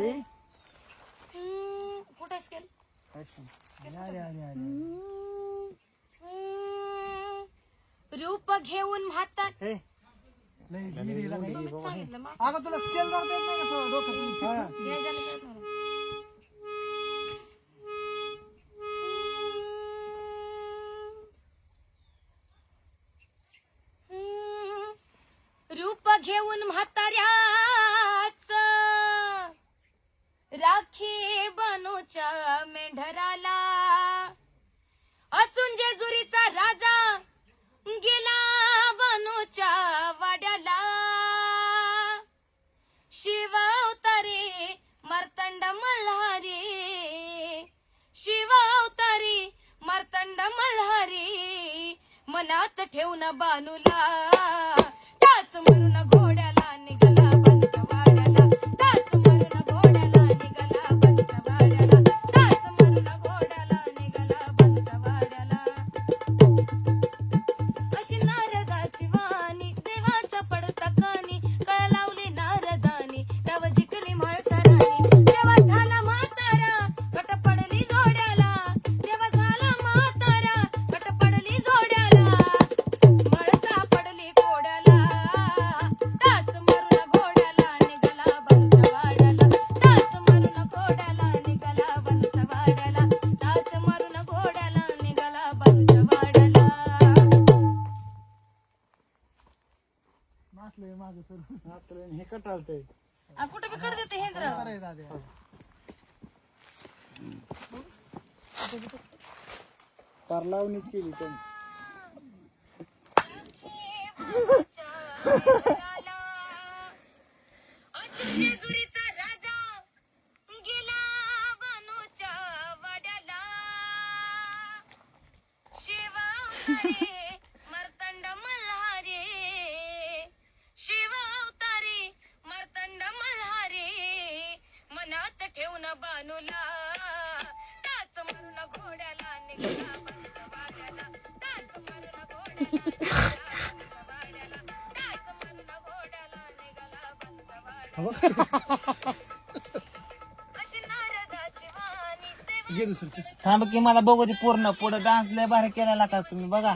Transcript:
Ready कुठे scale रूप घेऊन म्हातार हे नाही जिडीला नाही. तुम्हीच सांगितलं मग अगं तुला स्केल धरता येत नाही का डोक्यात? हा. या झालं कळत नाही. रूप घेऊन म्हाताऱ्याच राखी बनूच्या मेंढराला असून जेजुरीचा राजा गेला बनूच्या वाड्याला शिव अवतारी मार्तंड मल्हारी शिव अवतारी मार्तंड मल्हारी मनात ठेवून बानूला टाच मारून घोड्याला निघाला बनूच्या वाड्याला टाच मारून घोड्याला निघाला बनूच्या वाड्याला टाच मारून घोड्याला निघाला बनूच्या वाड्याला अशी नारदाची वाणी देवाच्या पडता कानी कळ लावली नारदानी तव जिंकली म्हाळसरानी देवा झाला म्हातारा कट पडली जोड्याला देवा झाला म्हातारा कट पडली जोड्याला म्हाळसा पडली कोड्याला टाच मारून घोड्याला निघाला बनूच्या वाड्याला टाच मारून घोड्याला निघाला बनूच्या वाड्याला टाच मारून घोड्याला निघाला बनूच्या वाड्याला नाचलंय माझं सर नाचलंय आणि हे कटाळतंय. कुठे बिकड देते हेच राव अरे दादा पार लावणीच केली त्यांनी. जेजुरीचा राजा गेला बनूच्या वाड्याला शिव अवतारी मार्तंड मल्हारी शिव अवतारी मार्तंड मल्हारी मनात ठेवून बानूला टाच मारून घोड्याला निघाला बनूच्या वाड्याला टाच मारून घोड्याला निघाला बनूच्या वाड्याला टाच मारून घोड्याला निघाला बनूच्या वाड्याला अशी नारदाची वाणी देवा घे दुसरं थांब की मला बघू दे पूर्ण पुढे डान्स लय भारी केलेला का तुम्ही बघा.